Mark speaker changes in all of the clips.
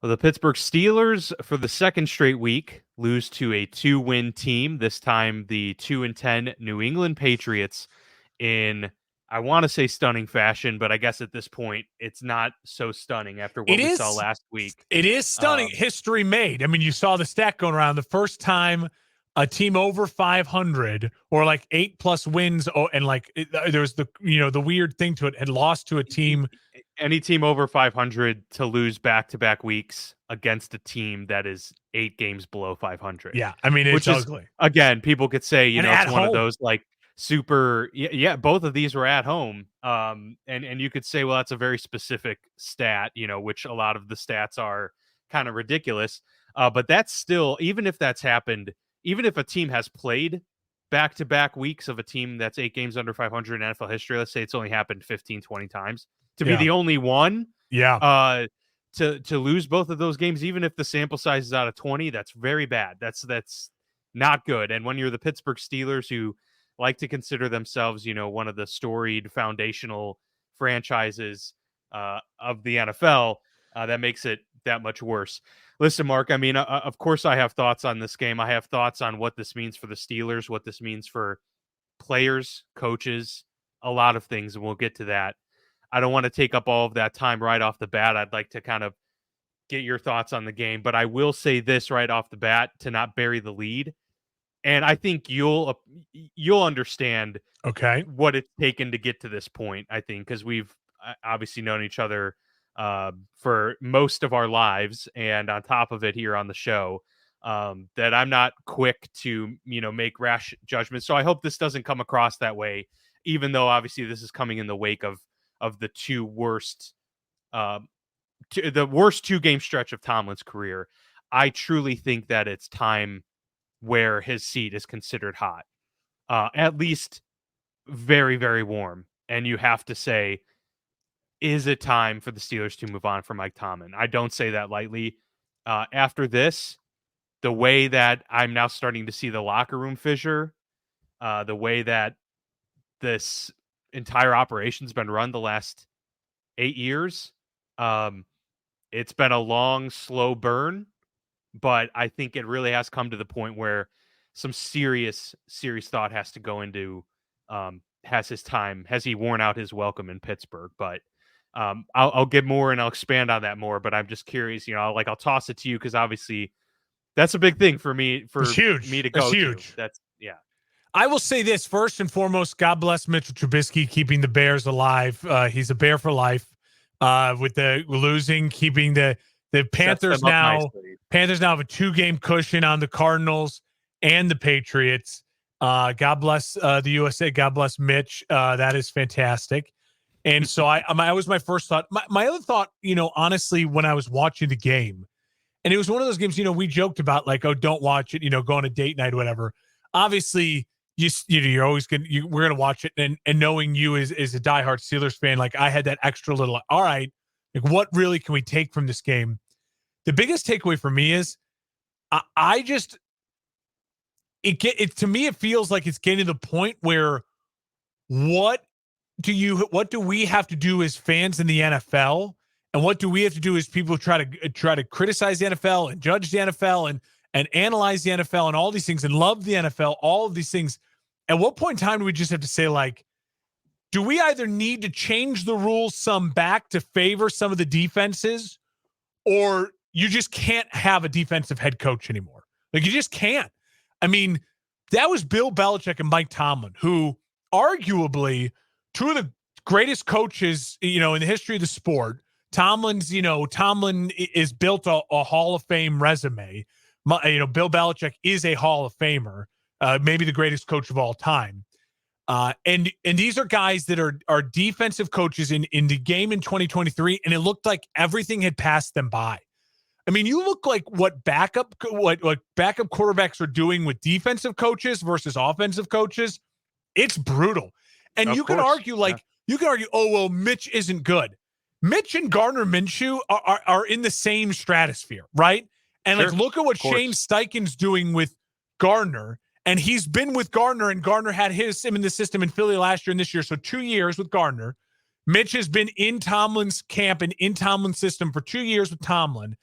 Speaker 1: Well, the Pittsburgh Steelers, for the second straight week, lose to a 2-win team, this time the 2-10 New England Patriots in, I want to say stunning fashion, but I guess at this point, it's not so stunning after
Speaker 2: It
Speaker 1: what we saw
Speaker 2: is.
Speaker 1: last week.
Speaker 2: It is stunning.
Speaker 1: Um,
Speaker 2: History made. I mean, you saw the stat going around the first time a team over 500 or like 8+ wins. And like there was the weird thing to it, had lost to a team.
Speaker 1: Any team over 500 to lose back-to-back weeks against a team that is 8 games below 500.
Speaker 2: Yeah. I mean, it's
Speaker 1: Which is,
Speaker 2: ugly.
Speaker 1: again, people could say,
Speaker 2: And
Speaker 1: it's
Speaker 2: at
Speaker 1: one of
Speaker 2: home.
Speaker 1: those like super, yeah, both of these were at home. And you could say, well, that's a very specific stat, which a lot of the stats are kind of ridiculous. But that's still, even if that's happened, even if a team has played back-to-back weeks of a team that's 8 games under 500 in NFL history, let's say it's only happened 15, 20 times, to be
Speaker 2: Yeah.
Speaker 1: the only one,
Speaker 2: Yeah.
Speaker 1: to lose both of those games, even if the sample size is out of 20, that's very bad. That's not good. And when you're the Pittsburgh Steelers, who like to consider themselves, one of the storied foundational franchises of the NFL, that makes it that much worse. Listen, Mark, I mean, of course I have thoughts on this game. I have thoughts on what this means for the Steelers, what this means for players, coaches, a lot of things, and we'll get to that. I don't want to take up all of that time right off the bat. I'd like to kind of get your thoughts on the game, but I will say this right off the bat to not bury the lead. And I think you'll understand what it's taken to get to this point, I think, because we've obviously known each other for most of our lives, and on top of it here on the show, that I'm not quick to, make rash judgments. So I hope this doesn't come across that way, even though obviously this is coming in the wake of the two worst the worst 2-game stretch of Tomlin's career. I truly think that it's time where his seat is considered hot, at least very, very warm. And you have to say, is it time for the Steelers to move on from Mike Tomlin? I don't say that lightly. After this, the way that I'm now starting to see the locker room fissure, the way that this entire operation's been run the last 8 years, it's been a long, slow burn, but I think it really has come to the point where some serious thought has to go into, has he worn out his welcome in Pittsburgh? But I'll get more and I'll expand on that more, but I'm just curious, I'll toss it to you because obviously that's a big thing for me,
Speaker 2: It's huge.
Speaker 1: Me to go
Speaker 2: it's huge.
Speaker 1: to. That's, yeah.
Speaker 2: I will say this first and foremost. God bless Mitchell Trubisky keeping the Bears alive. He's a Bear for life. With the losing, keeping the Panthers now. Panthers now have a 2-game cushion on the Cardinals and the Patriots. God bless the USA. God bless Mitch. That is fantastic. And so I was my first thought. My other thought, honestly, when I was watching the game, and it was one of those games, we joked about like, oh, don't watch it, go on a date night or whatever. Obviously, you're always we're gonna watch it, and knowing you as a diehard Steelers fan, like I had that extra little, all right, like what really can we take from this game? The biggest takeaway for me is I just to me it feels like it's getting to the point where what do we have to do as fans in the NFL, and what do we have to do as people who try to criticize the NFL and judge the NFL and analyze the NFL and all these things and love the NFL, all of these things. At what point in time do we just have to say, like, do we either need to change the rules some back to favor some of the defenses, or you just can't have a defensive head coach anymore? Like, you just can't. I mean, that was Bill Belichick and Mike Tomlin, who arguably two of the greatest coaches, in the history of the sport. Tomlin is built a Hall of Fame resume. Bill Belichick is a Hall of Famer. Maybe the greatest coach of all time. And these are guys that are defensive coaches in the game in 2023, and it looked like everything had passed them by. I mean, you look like what backup quarterbacks are doing with defensive coaches versus offensive coaches. It's brutal. And you can argue, oh, well, Mitch isn't good. Mitch and Gardner Minshew are in the same stratosphere, right? And look at what Shane Steichen's doing with Gardner. And he's been with Gardner, and Gardner had him in the system in Philly last year and this year. So 2 years with Gardner. Mitch has been in Tomlin's camp and in Tomlin's system for 2 years with Tomlin.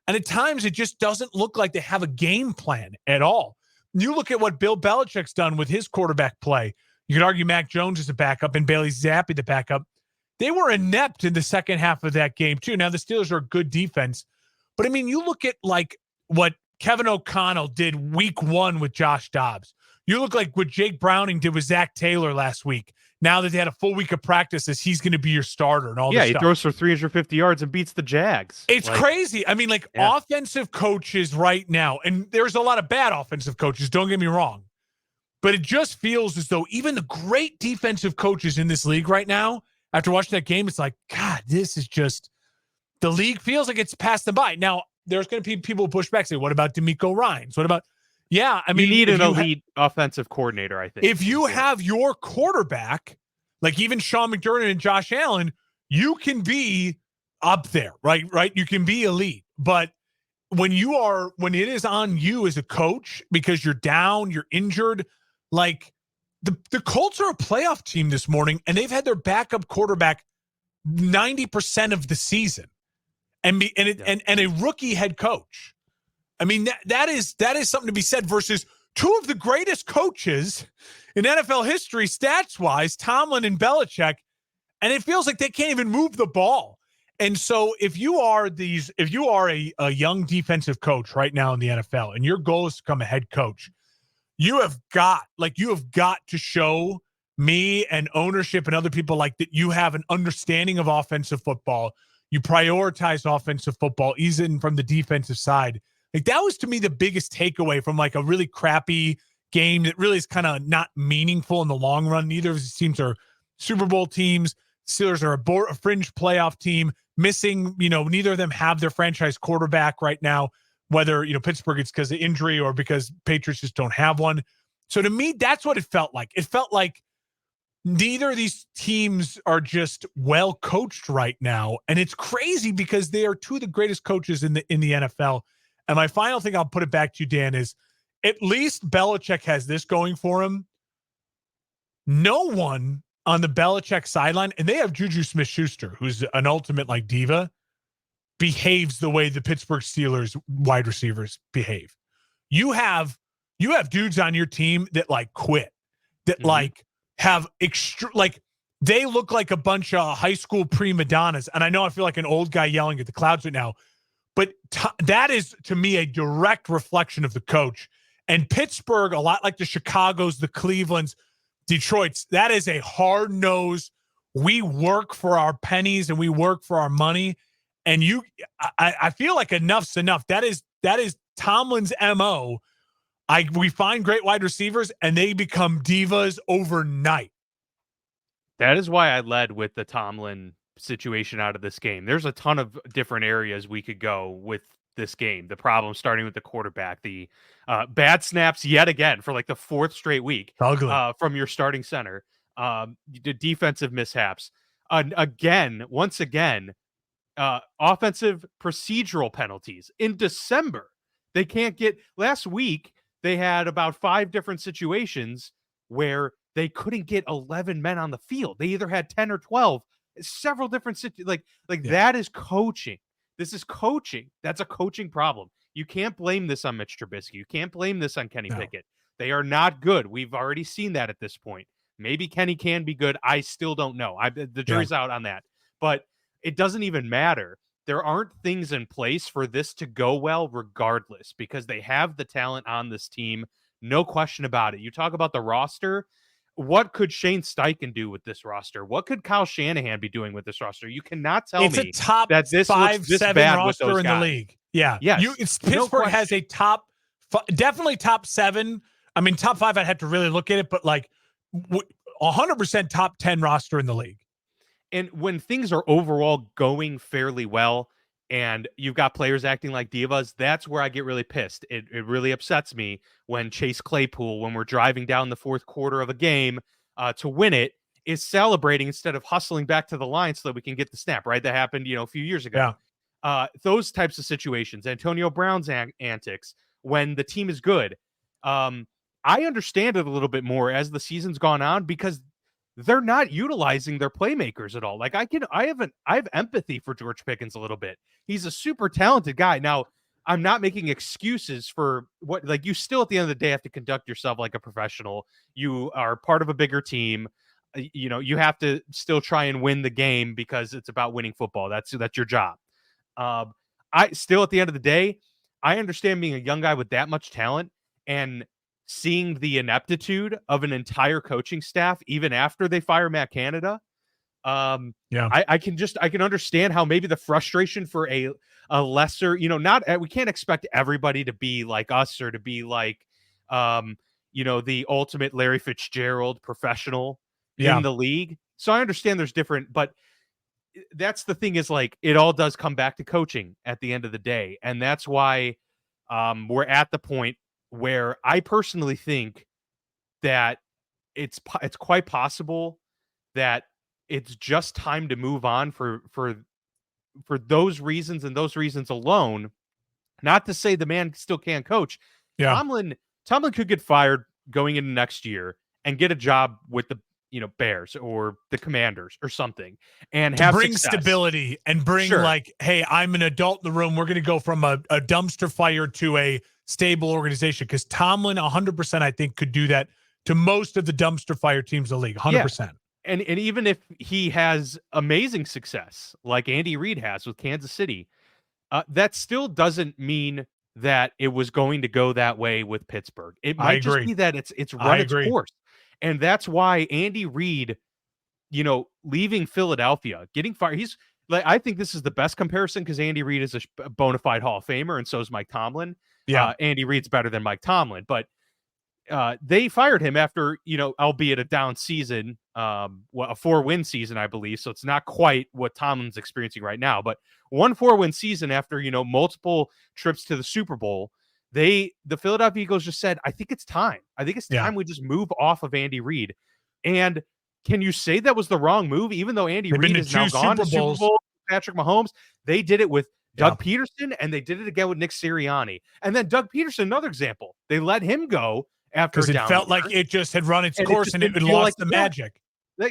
Speaker 2: And at times, it just doesn't look like they have a game plan at all. You look at what Bill Belichick's done with his quarterback play. You could argue Mac Jones is a backup and Bailey Zappi the backup. They were inept in the second half of that game, too. Now, the Steelers are a good defense. But, I mean, you look at, like, what Kevin O'Connell did week 1 with Josh Dobbs. You look like what Jake Browning did with Zach Taylor last week. Now that they had a full week of practices, he's going to be your starter and all this stuff.
Speaker 1: Yeah, he throws for 350 yards and beats the Jags.
Speaker 2: It's crazy. I mean, like, offensive coaches right now, and there's a lot of bad offensive coaches, don't get me wrong, but it just feels as though even the great defensive coaches in this league right now, after watching that game, it's like, God, this is just – the league feels like it's passed them by. Now, there's going to be people push back, say, what about DeMeco Ryans? What about – yeah, I mean –
Speaker 1: you need an elite offensive coordinator, I think.
Speaker 2: If you have your quarterback, like even Sean McDermott and Josh Allen, you can be up there, right? You can be elite. But when it is on you as a coach because you're down, you're injured, like the Colts are a playoff team this morning, and they've had their backup quarterback 90% of the season, and a rookie head coach. I mean, that is something to be said versus two of the greatest coaches in NFL history, stats-wise, Tomlin and Belichick, and it feels like they can't even move the ball. And so if you are a young defensive coach right now in the NFL and your goal is to become a head coach, you have got to show me and ownership and other people like that you have an understanding of offensive football. You prioritize offensive football, even from the defensive side. Like, that was, to me, the biggest takeaway from, like, a really crappy game that really is kind of not meaningful in the long run. Neither of these teams are Super Bowl teams. Steelers are a fringe playoff team. Missing, neither of them have their franchise quarterback right now, whether, Pittsburgh it's because of injury or because Patriots just don't have one. So to me, that's what it felt like. It felt like neither of these teams are just well coached right now. And it's crazy because they are two of the greatest coaches in the NFL. And my final thing, I'll put it back to you, Dan, is at least Belichick has this going for him. No one on the Belichick sideline, and they have Juju Smith-Schuster, who's an ultimate like diva, behaves the way the Pittsburgh Steelers wide receivers behave. You have dudes on your team that like quit, that like have they look like a bunch of high school prima donnas. And I know I feel like an old guy yelling at the clouds right now, but that is, to me, a direct reflection of the coach. And Pittsburgh, a lot like the Chicagos, the Clevelands, Detroit's, that is a hard-nosed, we work for our pennies and we work for our money. And I feel like enough's enough. That is Tomlin's MO. We find great wide receivers and they become divas overnight.
Speaker 1: That is why I led with the Tomlin situation out of this game. There's a ton of different areas we could go with this game. The problem starting with the quarterback, the bad snaps yet again for like the fourth straight week from your starting center, the defensive mishaps, once again, offensive procedural penalties in December. They can't get. Last week they had about 5 different situations where they couldn't get 11 men on the field. They either had 10 or 12. Several different that is coaching. This is coaching. That's a coaching problem. You can't blame this on Mitch Trubisky. You can't blame this on Kenny Pickett. They are not good. We've already seen that at this point. Maybe Kenny can be good. I still don't know. The jury's out on that. But it doesn't even matter. There aren't things in place for this to go well regardless, because they have the talent on this team. No question about it. You talk about the roster. What could Shane Steichen do with this roster? What could Kyle Shanahan be doing with this roster? You cannot tell me
Speaker 2: a top
Speaker 1: that this
Speaker 2: 5-7 roster in the league. Yeah.
Speaker 1: Yes.
Speaker 2: Pittsburgh has a definitely top 7. I mean, top 5, I'd have to really look at it, but like 100% top 10 roster in the league.
Speaker 1: And when things are overall going fairly well and you've got players acting like divas, that's where I get really pissed. It really upsets me when Chase Claypool, when we're driving down the fourth quarter of a game to win it, is celebrating instead of hustling back to the line so that we can get the snap, right? That happened, a few years ago. Yeah. Those types of situations, Antonio Brown's antics, when the team is good. I understand it a little bit more as the season's gone on, because they're not utilizing their playmakers at all. Like I have empathy for George Pickens a little bit. He's a super talented guy. Now, I'm not making excuses for what, like, you still at the end of the day have to conduct yourself like a professional. You are part of a bigger team. You know, you have to still try and win the game because it's about winning football. That's your job. I still, at the end of the day, I understand being a young guy with that much talent and seeing the ineptitude of an entire coaching staff, even after they fire Matt Canada.
Speaker 2: Yeah,
Speaker 1: I can understand how maybe the frustration for a lesser, we can't expect everybody to be like us or to be like, the ultimate Larry Fitzgerald professional in the league. So I understand there's different, but that's the thing, is like, it all does come back to coaching at the end of the day. And that's why we're at the point where I personally think that it's quite possible that it's just time to move on for those reasons and those reasons alone. Not to say the man still can't coach.
Speaker 2: Yeah.
Speaker 1: Tomlin could get fired going into next year and get a job with the Bears or the Commanders or something, and
Speaker 2: to
Speaker 1: have
Speaker 2: bring
Speaker 1: success.
Speaker 2: stability and bring like, hey, I'm an adult in the room. We're going to go from a dumpster fire to a stable organization, because Tomlin 100% I think could do that to most of the dumpster fire teams in the league. 100%.
Speaker 1: Yeah. And even if he has amazing success like Andy Reid has with Kansas City, that still doesn't mean that it was going to go that way with Pittsburgh. It might just be that it's run its course. And that's why Andy Reid, leaving Philadelphia, getting fired. He's like, I think this is the best comparison because Andy Reid is a bona fide Hall of Famer, and so is Mike Tomlin.
Speaker 2: Yeah.
Speaker 1: Andy Reid's better than Mike Tomlin, but they fired him after, albeit a down season, a 4-win season, I believe. So it's not quite what Tomlin's experiencing right now, but 1 4-win season after, multiple trips to the Super Bowl. The Philadelphia Eagles just said, I think it's time. I think it's time we just move off of Andy Reid. And can you say that was the wrong move, even though Andy Reid is now gone to Super Bowl, Patrick Mahomes? They did it with Doug Peterson, and they did it again with Nick Sirianni. And then Doug Peterson, another example, they let him go after
Speaker 2: because it felt like it just had run its course and it lost like the magic.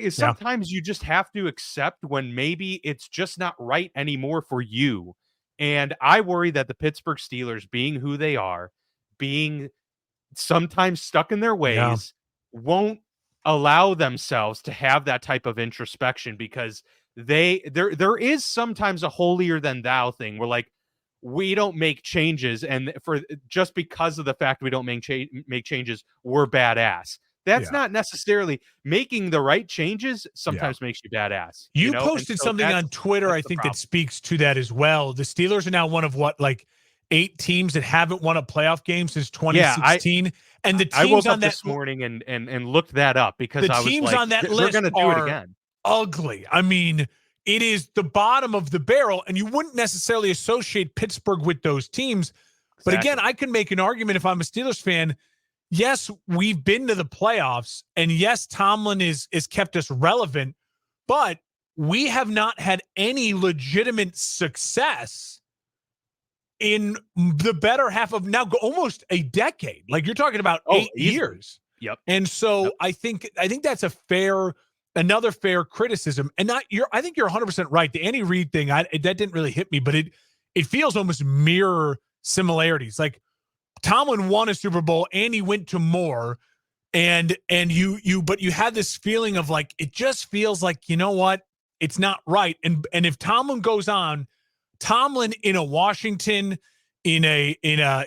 Speaker 1: Sometimes you just have to accept when maybe it's just not right anymore for you. And I worry that the Pittsburgh Steelers, being who they are, being sometimes stuck in their ways, won't allow themselves to have that type of introspection, because there is sometimes a holier than thou thing where, like, we don't make changes, and for just because of the fact we don't make changes, we're badass. That's not necessarily making the right changes. Sometimes makes you badass.
Speaker 2: You posted something on Twitter, I think, that speaks to that as well. The Steelers are now one of 8 teams that haven't won a playoff game since 2016. And the teams
Speaker 1: I woke
Speaker 2: on
Speaker 1: up
Speaker 2: that
Speaker 1: this morning and looked that up, because
Speaker 2: the
Speaker 1: I was
Speaker 2: teams
Speaker 1: like,
Speaker 2: on that
Speaker 1: they're
Speaker 2: list
Speaker 1: going to do it again.
Speaker 2: Ugly. I mean, it is the bottom of the barrel, and you wouldn't necessarily associate Pittsburgh with those teams. But again, I can make an argument if I'm a Steelers fan. Yes, we've been to the playoffs, and yes, Tomlin is kept us relevant, but we have not had any legitimate success in the better half of now almost a decade. Like, you're talking about 8 years.
Speaker 1: Yep.
Speaker 2: And so I think that's another fair criticism. And I think you're 100% right. The Andy Reid thing, that didn't really hit me, but it feels almost mirror similarities. Like, Tomlin won a Super Bowl, Andy went to more, but you had this feeling of like, it just feels like, you know what, it's not right. And if Tomlin goes on, Tomlin in a Washington, in a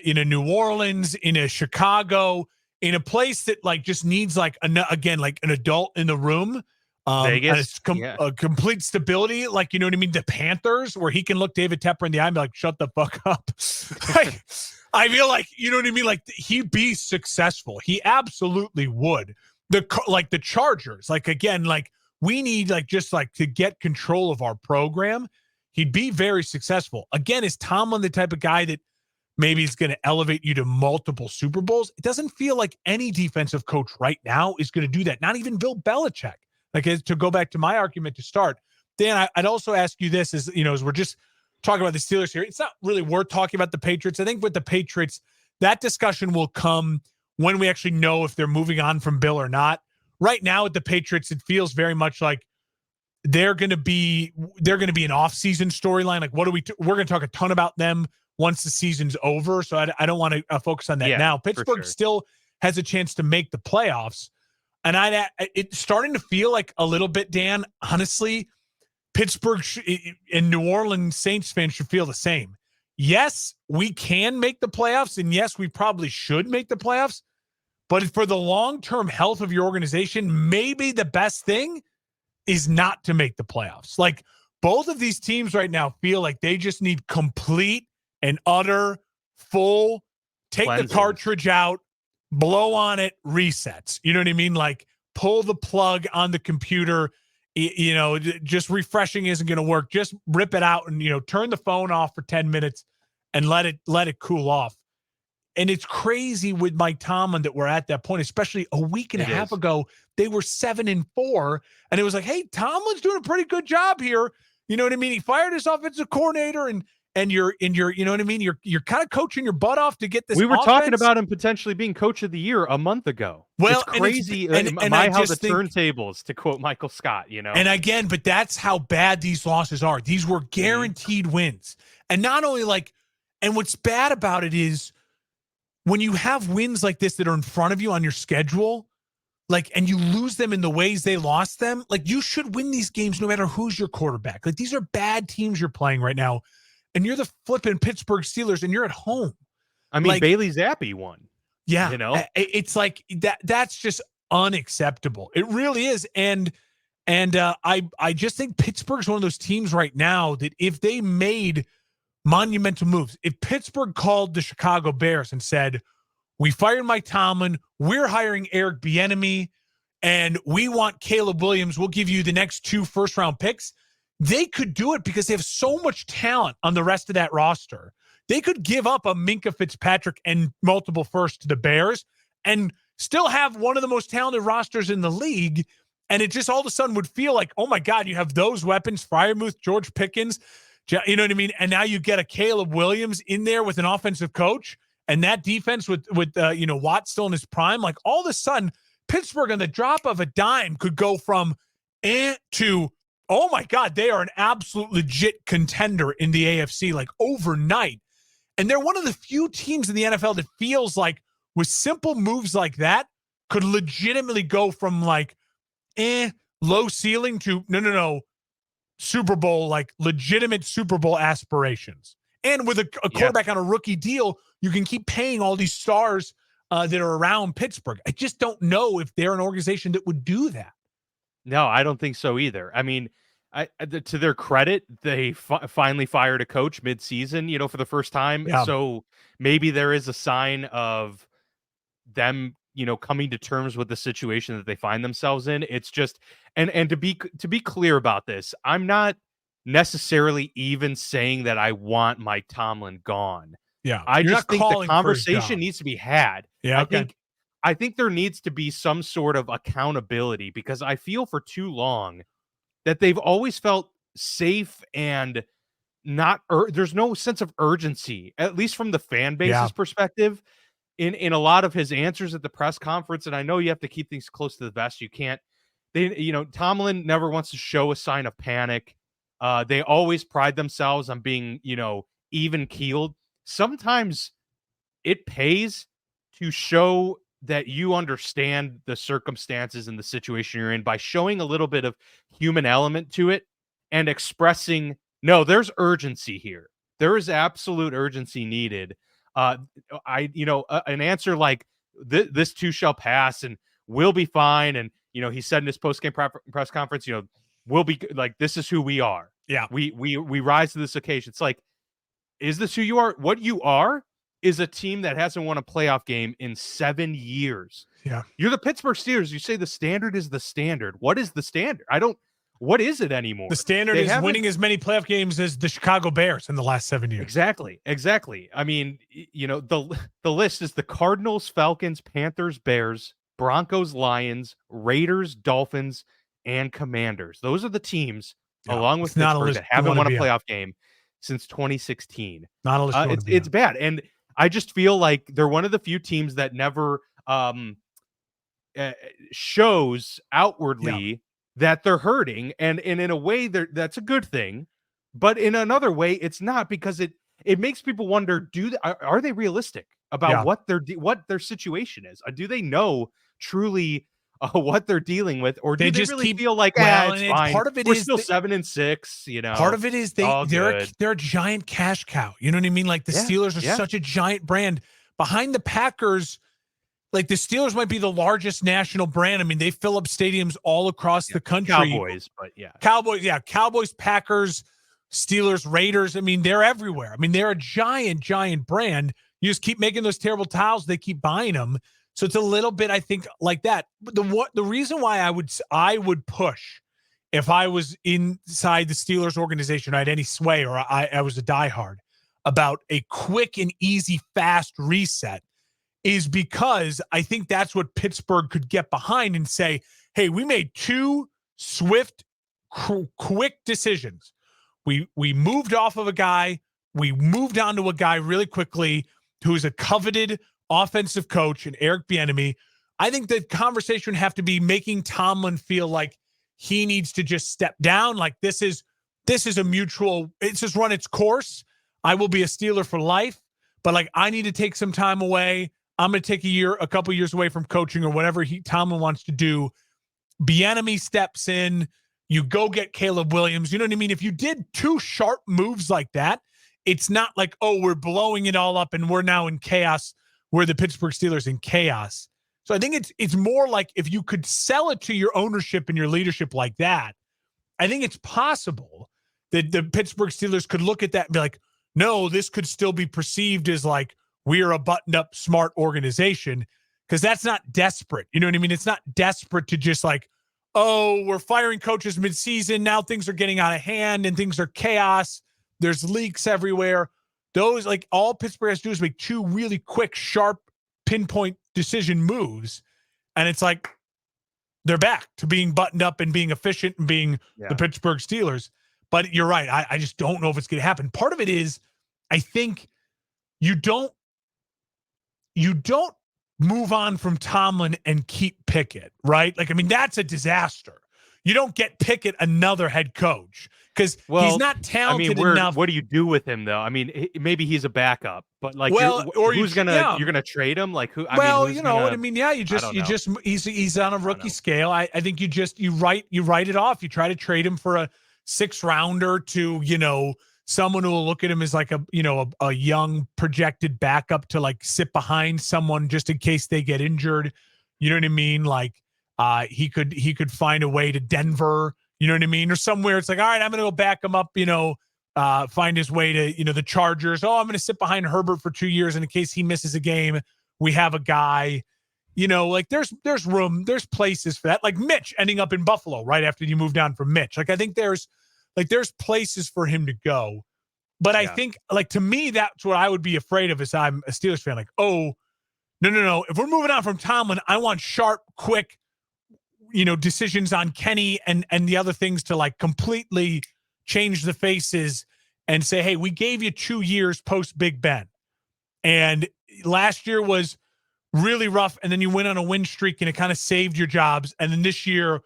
Speaker 2: New Orleans, in a Chicago, in a place that like just needs like an adult in the room,
Speaker 1: Vegas,
Speaker 2: a complete stability, like, you know what I mean? The Panthers, where he can look David Tepper in the eye and be like, shut the fuck up. I feel like, you know what I mean? Like, he'd be successful. He absolutely would. The Chargers, like, again, like, we need just to get control of our program. He'd be very successful. Again, is Tomlin the type of guy that maybe is going to elevate you to multiple Super Bowls? It doesn't feel like any defensive coach right now is going to do that. Not even Bill Belichick. Like, to go back to my argument to start, Dan, I'd also ask you this, as we're just talking about the Steelers here, it's not really worth talking about the Patriots. I think with the Patriots, that discussion will come when we actually know if they're moving on from Bill or not. right now with the Patriots, it feels very much like they're going to be an off-season storyline. Like, we're going to talk a ton about them once the season's over. So I don't want to focus on that now. Pittsburgh still has a chance to make the playoffs. And it's starting to feel like a little bit, Dan, honestly, Pittsburgh and New Orleans Saints fans should feel the same. Yes, we can make the playoffs, and yes, we probably should make the playoffs. But for the long-term health of your organization, maybe the best thing is not to make the playoffs. Like, both of these teams right now feel like they just need complete and utter, full, take the cartridge out, blow on it, resets. You know what I mean? Like, pull the plug on the computer. You know, just refreshing isn't going to work. Just rip it out and, turn the phone off for 10 minutes and let it cool off. And it's crazy with Mike Tomlin that we're at that point, especially a week and a half ago. They were 7-4, and it was like, hey, Tomlin's doing a pretty good job here. You know what I mean? He fired his offensive coordinator, and you're you know what I mean? You're kind of coaching your butt off to get this.
Speaker 1: We were talking about him potentially being coach of the year a month ago.
Speaker 2: Well,
Speaker 1: it's crazy. And how the turntables, to quote Michael Scott, And
Speaker 2: again, but that's how bad these losses are. These were guaranteed wins. And not only and what's bad about it is when you have wins like this that are in front of you on your schedule, and you lose them in the ways they lost them, you should win these games no matter who's your quarterback. These are bad teams you're playing right now. And you're the flipping Pittsburgh Steelers, and you're at home.
Speaker 1: I mean, Bailey Zappi won.
Speaker 2: Yeah, it's like that. That's just unacceptable. It really is. And I just think Pittsburgh's one of those teams right now that if they made monumental moves, if Pittsburgh called the Chicago Bears and said, "We fired Mike Tomlin, we're hiring Eric Bieniemy, and we want Caleb Williams. We'll give you the next 2 first-round picks." They could do it because they have so much talent on the rest of that roster. They could give up a Minkah Fitzpatrick and multiple firsts to the Bears and still have one of the most talented rosters in the league. And it just all of a sudden would feel like, oh my God, you have those weapons, Freiermuth, George Pickens, you know what I mean? And now you get a Caleb Williams in there with an offensive coach and that defense with Watt still in his prime. Like, all of a sudden, Pittsburgh on the drop of a dime could go from to, oh my God, they are an absolute legit contender in the AFC, overnight. And they're one of the few teams in the NFL that feels like with simple moves like that could legitimately go from low ceiling to no, Super Bowl, legitimate Super Bowl aspirations. And with a quarterback on a rookie deal, you can keep paying all these stars that are around Pittsburgh. I just don't know if they're an organization that would do that.
Speaker 1: No, I don't think so either. I mean, to their credit, they finally fired a coach mid-season, for the first time. Yeah. So maybe there is a sign of them, coming to terms with the situation that they find themselves in. It's just, and to be clear about this, I'm not necessarily even saying that I want Mike Tomlin gone.
Speaker 2: Yeah,
Speaker 1: I just think the conversation needs to be had. Yeah, I think there needs to be some sort of accountability, because I feel for too long that they've always felt safe and there's no sense of urgency, at least from the fan base's perspective, in a lot of his answers at the press conference. And I know you have to keep things close to the vest. You can't, Tomlin never wants to show a sign of panic. They always pride themselves on being, even keeled. Sometimes it pays to show that you understand the circumstances and the situation you're in by showing a little bit of human element to it and expressing, no, there's urgency here. There is absolute urgency needed. An answer like this too shall pass and we'll be fine. And, he said in his post-game press conference, we'll be this is who we are.
Speaker 2: Yeah.
Speaker 1: We rise to this occasion. It's like, is this who you are? What you are is a team that hasn't won a playoff game in 7 years.
Speaker 2: Yeah.
Speaker 1: You're the Pittsburgh Steelers. You say the standard is the standard. What is the standard? What is it anymore?
Speaker 2: The standard is winning as many playoff games as the Chicago Bears in the last 7 years.
Speaker 1: Exactly. I mean, the list is the Cardinals, Falcons, Panthers, Bears, Broncos, Lions, Raiders, Dolphins, and Commanders. Those are the teams, along with Pittsburgh, that haven't won a playoff game since 2016.
Speaker 2: Not a list.
Speaker 1: It's bad. And I just feel like they're one of the few teams that never shows outwardly that they're hurting, and in a way that's a good thing, but in another way it's not, because it makes people wonder, are they realistic about what their situation is? Do they know truly what they're dealing with, or do they
Speaker 2: just
Speaker 1: really feel like,
Speaker 2: and
Speaker 1: it's fine,
Speaker 2: part of it
Speaker 1: we're
Speaker 2: is
Speaker 1: still 7-6, you know?
Speaker 2: Part of it is they're a giant cash cow. You know what I mean? Like the Steelers are such a giant brand behind the Packers. Like the Steelers might be the largest national brand. I mean, they fill up stadiums all across the country.
Speaker 1: Cowboys, but
Speaker 2: Cowboys, Packers, Steelers, Raiders. I mean, they're everywhere. I mean, they're a giant, giant brand. You just keep making those terrible towels. They keep buying them. So it's a little bit, I think, like that. But the reason why I would push, if I was inside the Steelers organization, I had any sway, or I was a diehard about a quick and easy, fast reset, is because I think that's what Pittsburgh could get behind and say, hey, we made two swift, quick decisions. We moved off of a guy. We moved on to a guy really quickly who's a coveted offensive coach, and Eric Bieniemy. I think the conversation would have to be making Tomlin feel like he needs to just step down. Like this is a mutual, it's just run its course. I will be a Steeler for life, but like I need to take some time away. I'm going to take a couple years away from coaching or whatever Tomlin wants to do. Bieniemy steps in. You go get Caleb Williams. You know what I mean? If you did two sharp moves like that, it's not like, oh, we're blowing it all up and we're now in chaos. We're the Pittsburgh Steelers in chaos. So I think it's more like if you could sell it to your ownership and your leadership like that, I think it's possible that the Pittsburgh Steelers could look at that and be like, no, this could still be perceived as like, we're a buttoned-up, smart organization, because that's not desperate. You know what I mean? It's not desperate to just like, oh, we're firing coaches mid-season. Now things are getting out of hand and things are chaos. There's leaks everywhere. Those, like, all Pittsburgh has to do is make two really quick, sharp, pinpoint decision moves. And it's like they're back to being buttoned up and being efficient and being the Pittsburgh Steelers. But you're right. I just don't know if it's going to happen. Part of it is, I think you don't move on from Tomlin and keep Pickett, right? Like, I mean, that's a disaster. You don't get Pickett another head coach because he's not talented enough.
Speaker 1: What do you do with him, though? I mean, maybe he's a backup, but like, you're gonna trade him? Like, who?
Speaker 2: You know what I mean? Yeah, he's on a rookie scale. I think you write it off. You try to trade him for a 6th rounder to, someone who will look at him as like a young projected backup to like sit behind someone just in case they get injured. You know what I mean? Like he could find a way to Denver, you know what I mean? Or somewhere it's like, all right, I'm going to go back him up, find his way to, the Chargers. Oh, I'm going to sit behind Herbert for 2 years. And in case he misses a game, we have a guy, like there's room, there's places for that. Like Mitch ending up in Buffalo right after you move down from Mitch. Like, I think there's places for him to go. But I think, like, to me, that's what I would be afraid of as I'm a Steelers fan. Like, oh, no. If we're moving on from Tomlin, I want sharp, quick, decisions on Kenny and the other things to like completely change the faces and say, hey, we gave you 2 years post Big Ben. And last year was really rough. And then you went on a win streak and it kind of saved your jobs. And then this year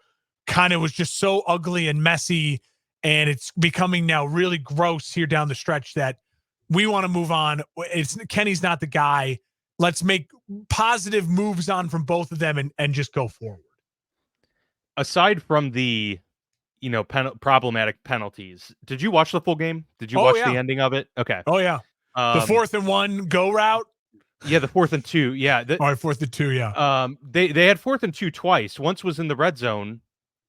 Speaker 2: kind of was just so ugly and messy. And it's becoming now really gross here down the stretch that we want to move on. Kenny's not the guy. Let's make positive moves on from both of them and just go forward.
Speaker 1: Aside from the, problematic penalties, did you watch the full game? Did you watch the ending of it? Okay.
Speaker 2: Oh yeah. The 4th and 1 go route.
Speaker 1: Yeah, the 4th and 2. Yeah.
Speaker 2: 4th and 2. Yeah.
Speaker 1: They had 4th and 2 twice. Once was in the red zone.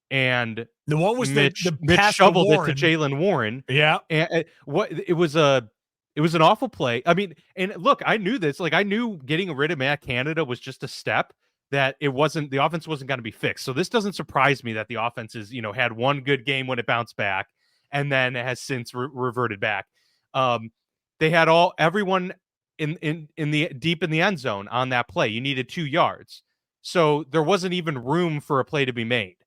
Speaker 1: And
Speaker 2: the one was
Speaker 1: Mitch
Speaker 2: pass
Speaker 1: shoveled it to Jalen Warren.
Speaker 2: Yeah.
Speaker 1: And it was an awful play. I mean, and look, I knew this. Like, I knew getting rid of Matt Canada was just a step, that the offense wasn't going to be fixed. So this doesn't surprise me that the offense is, had one good game when it bounced back and then has since reverted back. They had everyone in the deep in the end zone on that play. You needed 2 yards. So there wasn't even room for a play to be made.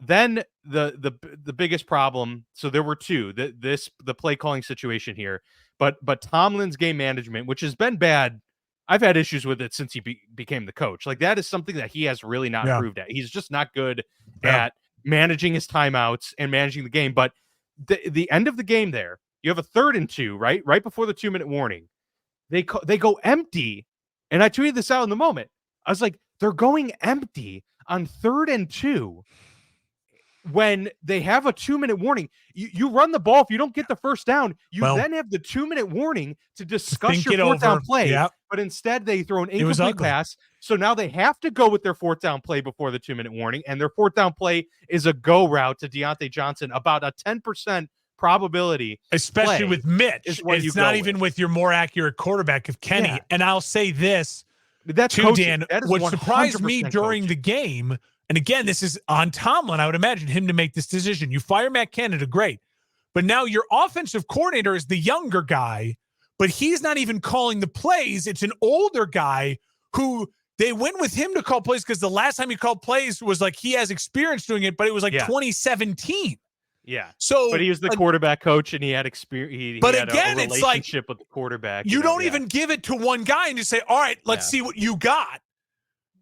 Speaker 1: Then the biggest problem. So there were two. The play calling situation here, but Tomlin's game management, which has been bad I've had issues with it since he became the coach. Like, that is something that he has really not improved at. He's just not good at managing his timeouts and managing the game. But the end of the game there, you have a 3rd and 2, right? Right before the 2-minute warning. They go empty. And I tweeted this out in the moment. I was like, they're going empty on 3rd and 2 when they have a 2-minute warning. You run the ball. If you don't get the first down, you then have the 2-minute warning to discuss your 4th down play.
Speaker 2: Yep.
Speaker 1: But instead, they throw an incomplete pass. So now they have to go with their 4th down play before the 2-minute warning. And their 4th down play is a go route to Deontay Johnson, about a 10% probability.
Speaker 2: Especially with Mitch. It's not even with your more accurate quarterback of Kenny. Yeah. And I'll say this,
Speaker 1: that's
Speaker 2: too, Dan, what surprised me during the game, and again, this is on Tomlin, I would imagine him to make this decision. You fire Matt Canada, great. But now your offensive coordinator is the younger guy, but he's not even calling the plays. It's an older guy who they went with him to call plays because the last time he called plays was like he has experience doing it, but it was like 2017.
Speaker 1: Yeah.
Speaker 2: So,
Speaker 1: but he was the quarterback coach and he had experience. He had a relationship with the quarterback.
Speaker 2: You don't even give it to one guy and just say, all right, let's see what you got.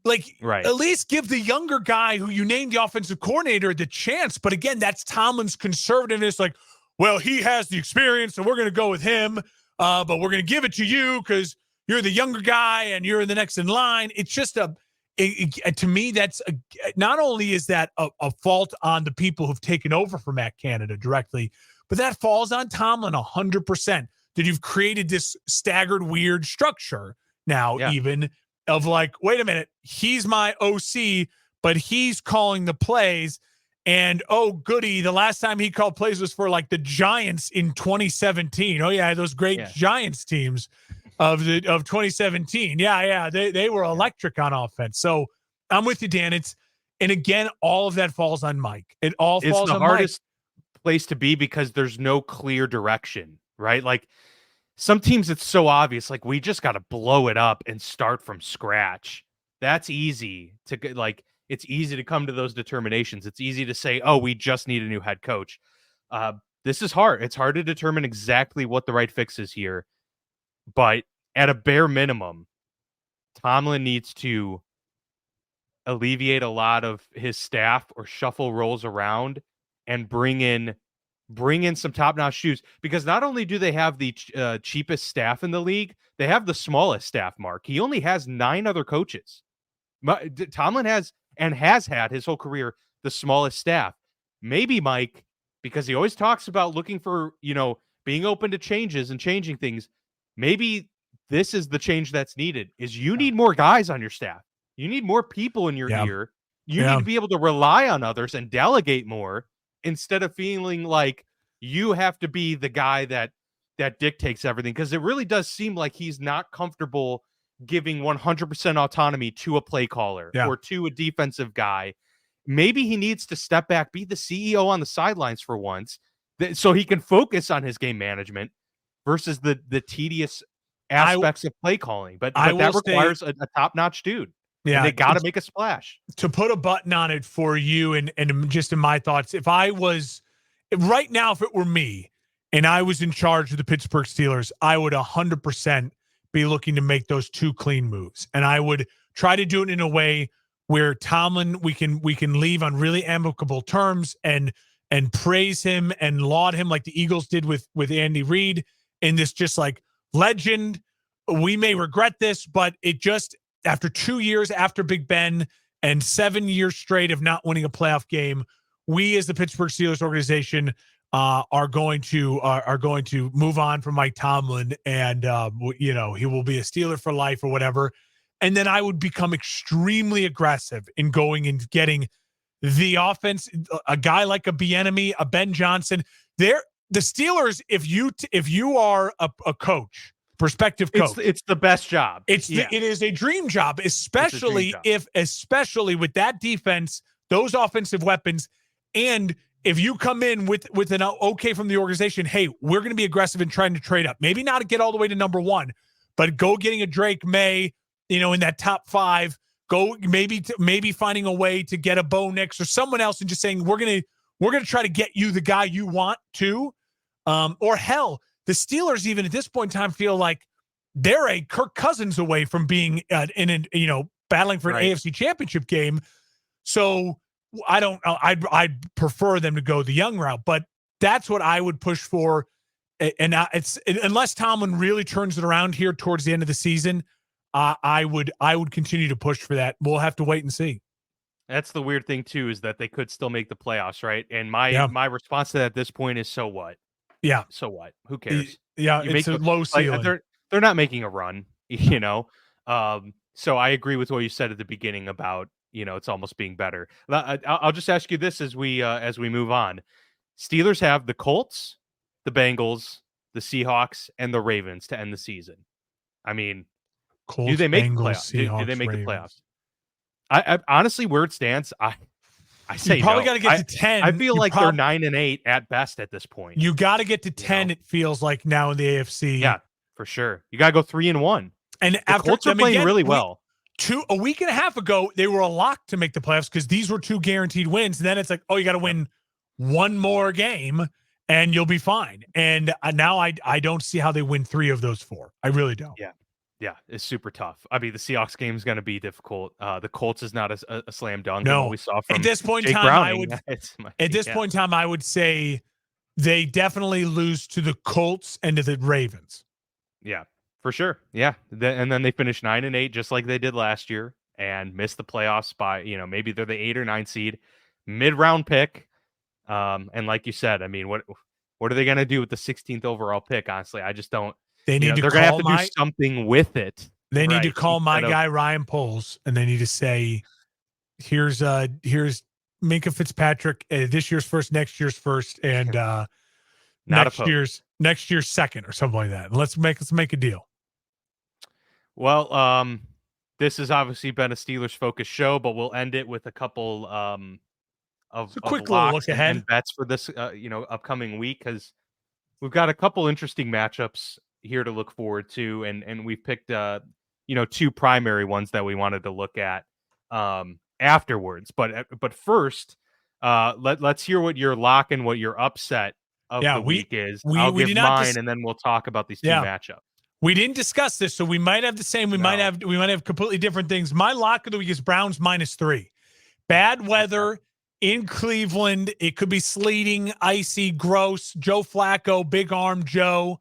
Speaker 2: Like, at least give the younger guy who you named the offensive coordinator the chance. But again, that's Tomlin's conservativeness. Like, well, he has the experience, so we're going to go with him. But we're going to give it to you because you're the younger guy and you're the next in line. It's just to me, that's not only is that a fault on the people who've taken over for Matt Canada directly, but that falls on Tomlin 100%. That you've created this staggered, weird structure now, even of like, wait a minute, he's my OC, but he's calling the plays. And oh, goody, the last time he called plays was for like the Giants in 2017. Oh yeah, those great Giants teams of 2017. Yeah, they were electric on offense. So I'm with you, Dan. And again, all of that falls on Mike. It all falls on Mike.
Speaker 1: It's the hardest place to be because there's no clear direction, right? Like, some teams, it's so obvious, like, we just got to blow it up and start from scratch. That's easy to, like, it's easy to come to those determinations. It's easy to say, oh, we just need a new head coach. This is hard. It's hard to determine exactly what the right fix is here. But at a bare minimum, Tomlin needs to alleviate a lot of his staff or shuffle roles around and bring in some top-notch shoes, because not only do they have the cheapest staff in the league, they have the smallest staff, Mark. He only has 9 other coaches. Tomlin has had his whole career the smallest staff. Maybe, Mike, because he always talks about looking for, being open to changes and changing things. Maybe this is the change that's needed, is you need more guys on your staff. You need more people in your ear. You need to be able to rely on others and delegate more, instead of feeling like you have to be the guy that dictates everything. Because it really does seem like he's not comfortable giving 100% autonomy to a play caller or to a defensive guy. Maybe he needs to step back, be the CEO on the sidelines for once, so he can focus on his game management versus the tedious aspects of play calling. But that requires a top-notch dude. Yeah, and they got to make a splash.
Speaker 2: To put a button on it for you, and just in my thoughts, if it were me and I was in charge of the Pittsburgh Steelers, I would 100% be looking to make those 2 clean moves, and I would try to do it in a way where Tomlin we can leave on really amicable terms and praise him and laud him like the Eagles did with Andy Reid in this just like legend. We may regret this, but it just, after 2 years after Big Ben and 7 years straight of not winning a playoff game, we as the Pittsburgh Steelers organization are going to move on from Mike Tomlin, and he will be a Steeler for life or whatever. And then I would become extremely aggressive in going and getting the offense, a guy like a Bieniemy, a Ben Johnson. The Steelers, if you are a coach, prospective coach,
Speaker 1: it's the best job.
Speaker 2: It is a dream job, especially with that defense, those offensive weapons, and if you come in with an okay from the organization, hey, we're going to be aggressive in trying to trade up. Maybe not get all the way to number 1, but go getting a Drake May, in that top 5. Go maybe finding a way to get a Bo Nix or someone else, and just saying we're gonna try to get you the guy you want to, or hell, the Steelers even at this point in time feel like they're a Kirk Cousins away from being battling for an AFC Championship game. So I'd prefer them to go the young route, but that's what I would push for. And unless Tomlin really turns it around here towards the end of the season, I would continue to push for that. We'll have to wait and see.
Speaker 1: That's the weird thing too, is that they could still make the playoffs, right? And my response to that at this point is, so what?
Speaker 2: Yeah.
Speaker 1: So what? Who cares?
Speaker 2: Yeah, it's a low ceiling.
Speaker 1: They're not making a run, you know. So I agree with what you said at the beginning about, it's almost being better. I'll just ask you this as we move on. Steelers have the Colts, the Bengals, the Seahawks, and the Ravens to end the season. I mean,
Speaker 2: Colts,
Speaker 1: do they make
Speaker 2: Bengals,
Speaker 1: the playoffs?
Speaker 2: Seahawks,
Speaker 1: do they make
Speaker 2: Ravens.
Speaker 1: the playoffs? I honestly, where it stands, I say
Speaker 2: you probably
Speaker 1: no.
Speaker 2: got to get to 10.
Speaker 1: I feel like they're 9-8 at best at this point.
Speaker 2: You got to get to 10. It feels like now in the AFC.
Speaker 1: Yeah, for sure. You got to go 3-1.
Speaker 2: And
Speaker 1: the Colts are playing really well.
Speaker 2: A week and a half ago, they were a lock to make the playoffs because these were 2 guaranteed wins. And then it's like, oh, you got to win one more game and you'll be fine. And now I don't see how they win 3 of those 4. I really don't.
Speaker 1: Yeah, it's super tough. I mean, the Seahawks game is going to be difficult. The Colts is not a slam dunk.
Speaker 2: No,
Speaker 1: what we saw from
Speaker 2: at this point
Speaker 1: Jake
Speaker 2: in time,
Speaker 1: Browning.
Speaker 2: Point in time, I would say they definitely lose to the Colts and to the Ravens.
Speaker 1: Yeah, for sure. Yeah, and then they finish 9-8, just like they did last year, and miss the playoffs by maybe they're the 8 or 9 seed, mid-round pick. And like you said, I mean, what are they going to do with the 16th overall pick? Honestly, I just don't.
Speaker 2: They need to
Speaker 1: they're going to have to do something with it.
Speaker 2: They need to call my guy Ryan Poles, and they need to say, "Here's Minkah Fitzpatrick, this year's first, next year's first, and next year's second, or something like that. Let's make a deal."
Speaker 1: Well, this has obviously been a Steelers focused show, but we'll end it with a couple of
Speaker 2: a quick little look ahead
Speaker 1: and bets for this upcoming week, because we've got a couple interesting matchups here to look forward to, and we picked 2 primary ones that we wanted to look at afterwards. But first, let's hear what your lock and what your upset of the week is. I'll give mine, and then we'll talk about these 2 matchups.
Speaker 2: We didn't discuss this, so we might have the same. We might have completely different things. My lock of the week is Browns -3. Bad weather in Cleveland. It could be sleeting, icy, gross. Joe Flacco, big arm Joe.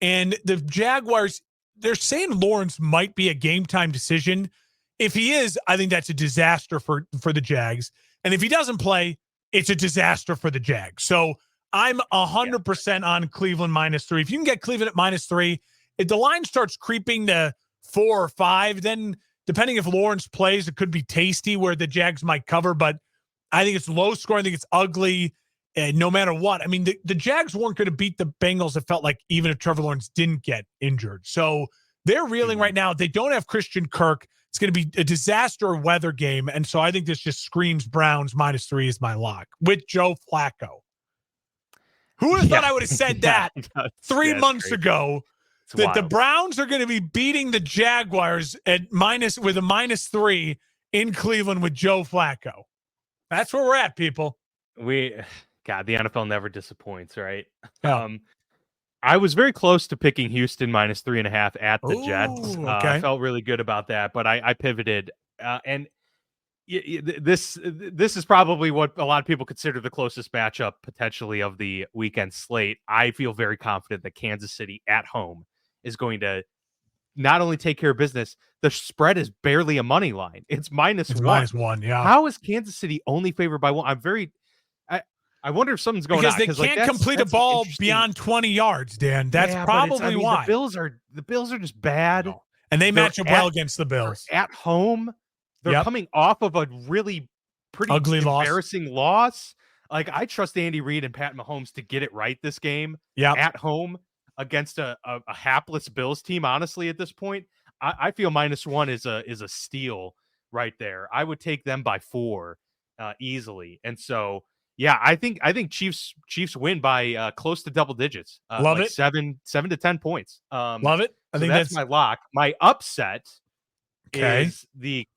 Speaker 2: And the Jaguars, they're saying Lawrence might be a game time decision. If he is, I think that's a disaster for the Jags. And if he doesn't play, it's a disaster for the Jags. So I'm 100% on Cleveland -3. If you can get Cleveland at -3, if the line starts creeping to 4 or 5, then depending if Lawrence plays, it could be tasty where the Jags might cover. But I think it's low scoring. I think it's ugly. And no matter what, I mean, the Jags weren't going to beat the Bengals, it felt like, even if Trevor Lawrence didn't get injured. So they're reeling right now. They don't have Christian Kirk. It's going to be a disaster weather game. And so I think this just screams Browns -3 is my lock with Joe Flacco. Who would have thought I would have said that 3 months ago? That wild. The Browns are going to be beating the Jaguars at with a -3 in Cleveland with Joe Flacco. That's where we're at, people.
Speaker 1: God, the NFL never disappoints, right?
Speaker 2: Yeah.
Speaker 1: I was very close to picking Houston -3.5 at the Jets.
Speaker 2: Okay.
Speaker 1: I felt really good about that, but I pivoted. And this is probably what a lot of people consider the closest matchup potentially of the weekend slate. I feel very confident that Kansas City at home is going to not only take care of business, the spread is barely a money line. It's -1.
Speaker 2: -1, yeah.
Speaker 1: How is Kansas City only favored by 1? I wonder if something's going on.
Speaker 2: Because they can't complete a ball beyond 20 yards, Dan. That's probably why.
Speaker 1: The Bills are just bad.
Speaker 2: No. And they match up well against the Bills.
Speaker 1: At home, they're coming off of a really pretty
Speaker 2: ugly
Speaker 1: embarrassing loss. Like, I trust Andy Reid and Pat Mahomes to get it right this game at home against a hapless Bills team. Honestly, at this point, I feel -1 is a steal right there. I would take them by 4 easily. And so, yeah, I think Chiefs win by close to double digits.
Speaker 2: Love
Speaker 1: like
Speaker 2: it.
Speaker 1: 7 to 10 points.
Speaker 2: Love it. I think
Speaker 1: that's my lock. My upset is the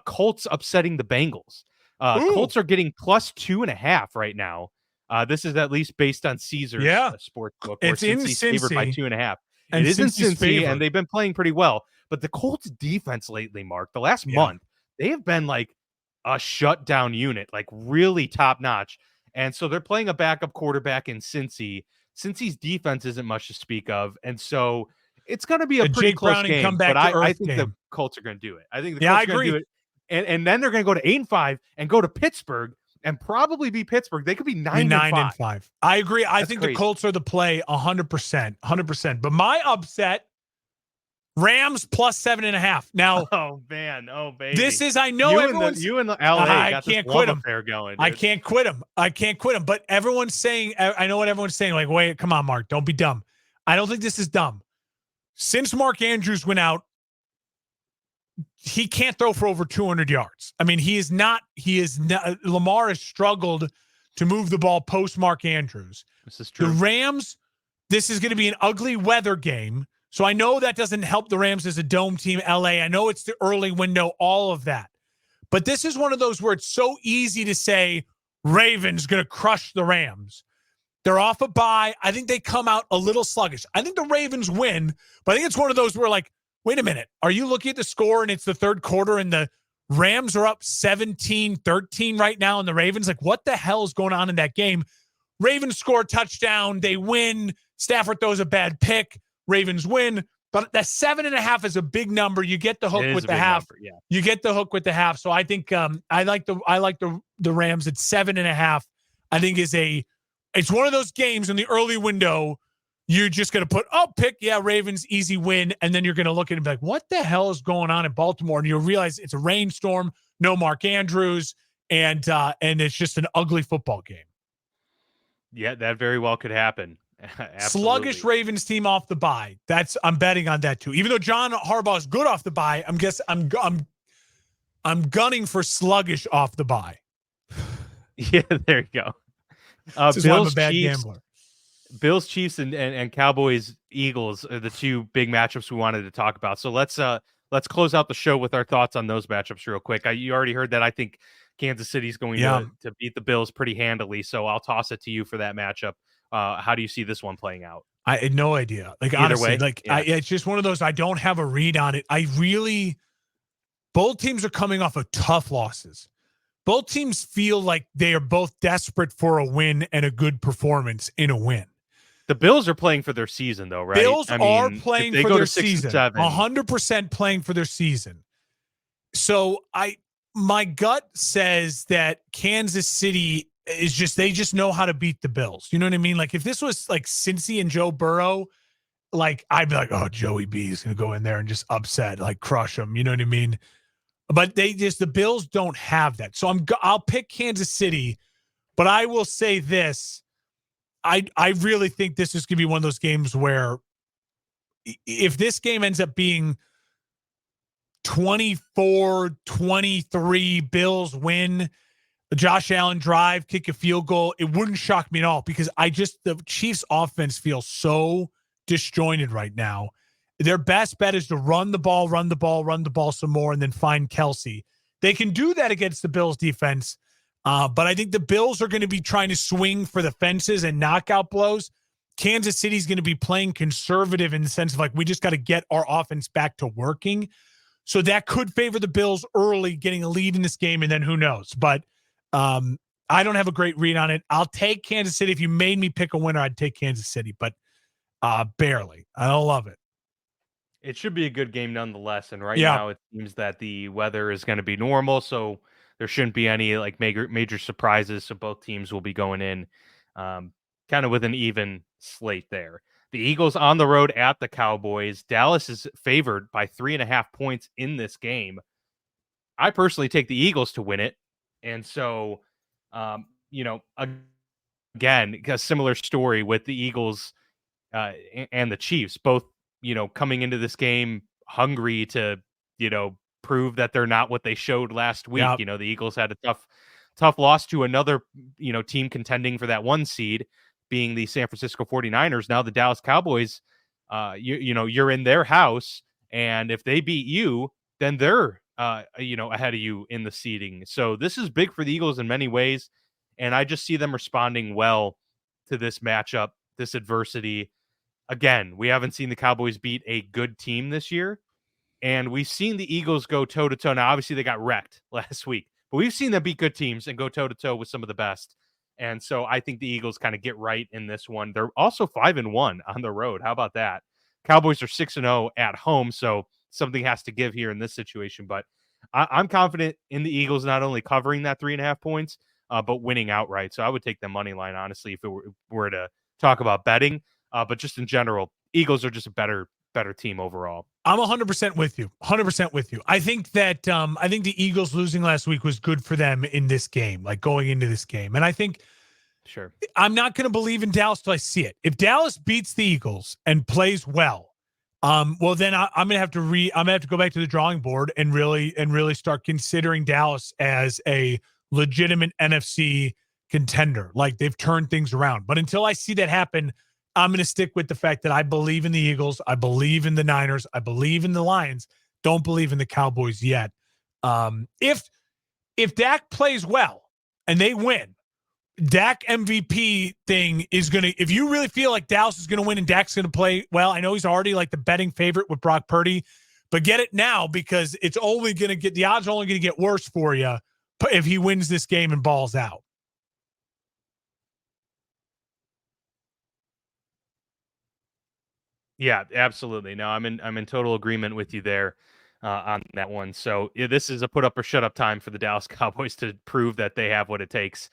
Speaker 1: Colts upsetting the Bengals. Colts are getting +2.5 right now. This is at least based on Caesar's sports book.
Speaker 2: It's in
Speaker 1: Cincy's favored by
Speaker 2: Cincy.
Speaker 1: 2.5. It is in
Speaker 2: Cincy's
Speaker 1: Cincy, and they've been playing pretty well. But the Colts defense lately, Mark, the last month, they have been like a shutdown unit, like really top notch. And so they're playing a backup quarterback in Cincy. Cincy's defense isn't much to speak of. And so it's going to be a pretty
Speaker 2: Jake
Speaker 1: close
Speaker 2: Browning
Speaker 1: game.
Speaker 2: come back
Speaker 1: But
Speaker 2: to earth
Speaker 1: I think
Speaker 2: game.
Speaker 1: the Colts are going to do it. I think the Colts are going to do it. And then they're going to go to 8-5 and go to Pittsburgh and probably beat Pittsburgh. They could be 9-5.
Speaker 2: I agree. I think
Speaker 1: crazy.
Speaker 2: The Colts are the play 100%. But my upset, Rams plus 7.5. Now,
Speaker 1: oh man, oh baby,
Speaker 2: this is, I know
Speaker 1: you and the LA got this love affair going. Dude.
Speaker 2: I can't quit him. But everyone's saying, I know what everyone's saying. Like, wait, come on, Mark, don't be dumb. I don't think this is dumb. Since Mark Andrews went out, he can't throw for over 200 yards. I mean, Lamar has struggled to move the ball post Mark Andrews.
Speaker 1: This is true.
Speaker 2: The Rams, this is going to be an ugly weather game. So I know that doesn't help the Rams as a dome team, LA. I know it's the early window, all of that. But this is one of those where it's so easy to say Ravens going to crush the Rams. They're off a bye. I think they come out a little sluggish. I think the Ravens win, but I think it's one of those where like, wait a minute. Are you looking at the score and it's the third quarter and the Rams are up 17-13 right now and the Ravens, like what the hell is going on in that game? Ravens score a touchdown. They win. Stafford throws a bad pick. Ravens win. But that 7.5 is a big number. You get the hook with the half.
Speaker 1: Number, yeah.
Speaker 2: You get the hook with the half. So I think I like the Rams at 7.5. I think it's one of those games in the early window. You're just going to put, Ravens, easy win. And then you're going to look at it and be like, what the hell is going on in Baltimore? And you'll realize it's a rainstorm, no Mark Andrews, and it's just an ugly football game. Yeah,
Speaker 1: that very well could happen.
Speaker 2: Sluggish Ravens team off the bye. I'm betting on that too. Even though John Harbaugh is good off the bye, I'm gunning for sluggish off the bye.
Speaker 1: Yeah, there you go.
Speaker 2: I'm a bad gambler.
Speaker 1: Bills, Chiefs, and Cowboys, Eagles are the two big matchups we wanted to talk about. So let's close out the show with our thoughts on those matchups real quick. You already heard that I think Kansas City's going to beat the Bills pretty handily. So I'll toss it to you for that matchup. How do you see this one playing out?
Speaker 2: I had no idea. Like
Speaker 1: either
Speaker 2: honestly,
Speaker 1: way,
Speaker 2: it's just one of those. I don't have a read on it. Both teams are coming off of tough losses. Both teams feel like they are both desperate for a win and a good performance in a win.
Speaker 1: The Bills are playing for their season, though, right?
Speaker 2: Bills are playing for their season.
Speaker 1: 100%
Speaker 2: playing for their season. So my gut says that Kansas City is they just know how to beat the Bills. You know what I mean? Like if this was like Cincy and Joe Burrow, like I'd be like, oh, Joey B is going to go in there and just upset, like crush them. You know what I mean? But the Bills don't have that. So I'll pick Kansas City, but I will say this. I really think this is going to be one of those games where if this game ends up being 24-23, Bills win, the Josh Allen drive, kick a field goal, it wouldn't shock me at all because the Chiefs offense feels so disjointed right now. Their best bet is to run the ball some more, and then find Kelsey. They can do that against the Bills defense. But I think the Bills are going to be trying to swing for the fences and knockout blows. Kansas City's going to be playing conservative in the sense of like, we just got to get our offense back to working. So that could favor the Bills early, getting a lead in this game, and then who knows. But I don't have a great read on it. I'll take Kansas City. If you made me pick a winner, I'd take Kansas City, but barely. I don't love it.
Speaker 1: It should be a good game nonetheless. And now it seems that the weather is going to be normal, so there shouldn't be any like major surprises. So both teams will be going in kind of with an even slate there. The Eagles on the road at the Cowboys. Dallas is favored by 3.5 points in this game. I personally take the Eagles to win it. And so, again, a similar story with the Eagles and the Chiefs, both, coming into this game hungry to, prove that they're not what they showed last week.
Speaker 2: Yep.
Speaker 1: The Eagles had a tough loss to another, team contending for that 1 seed, being the San Francisco 49ers. Now the Dallas Cowboys, you're in their house, and if they beat you, then they're, ahead of you in the seeding. So this is big for the Eagles in many ways, and I just see them responding well to this matchup, this adversity. again, we haven't seen the Cowboys beat a good team this year. And we've seen the Eagles go toe-to-toe. Now, obviously, they got wrecked last week. But we've seen them beat good teams and go toe-to-toe with some of the best. And so I think the Eagles kind of get right in this one. They're also 5-1 on the road. How about that? Cowboys are 6-0 at home, so something has to give here in this situation. But I'm confident in the Eagles not only covering that 3.5 points, but winning outright. So I would take the money line, honestly, if it were to talk about betting. But just in general, Eagles are just a better team overall.
Speaker 2: I'm 100% with you. 100% with you. I think that I think the Eagles losing last week was good for them in this game, like going into this game. And I think
Speaker 1: sure,
Speaker 2: I'm not going to believe in Dallas till I see it. If Dallas beats the Eagles and plays well, well then I'm gonna have to go back to the drawing board and really start considering Dallas as a legitimate NFC contender. Like they've turned things around. But until I see that happen, I'm going to stick with the fact that I believe in the Eagles. I believe in the Niners. I believe in the Lions. Don't believe in the Cowboys yet. If Dak plays well and they win, Dak MVP thing is going to, if you really feel like Dallas is going to win and Dak's going to play well, I know he's already like the betting favorite with Brock Purdy, but get it now because it's only going to get, the odds are only going to get worse for you if he wins this game and balls out.
Speaker 1: Yeah, absolutely. No, I'm in total agreement with you there on that one. So yeah, this is a put up or shut up time for the Dallas Cowboys to prove that they have what it takes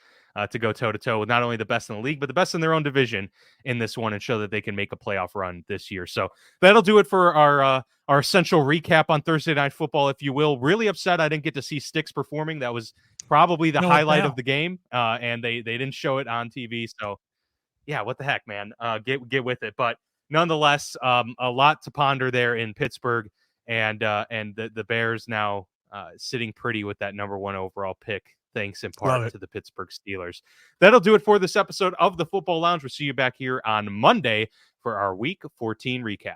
Speaker 1: to go toe to toe with not only the best in the league, but the best in their own division in this one, and show that they can make a playoff run this year. So that'll do it for our essential recap on Thursday Night Football, if you will. Really upset I didn't get to see Sticks performing. That was probably the highlight of the game, and they didn't show it on TV. So yeah, what the heck, man? Get with it, but. Nonetheless, a lot to ponder there in Pittsburgh, and the Bears now sitting pretty with that number 1 overall pick, thanks in part to the Pittsburgh Steelers. That'll do it for this episode of the Football Lounge. We'll see you back here on Monday for our Week 14 recap.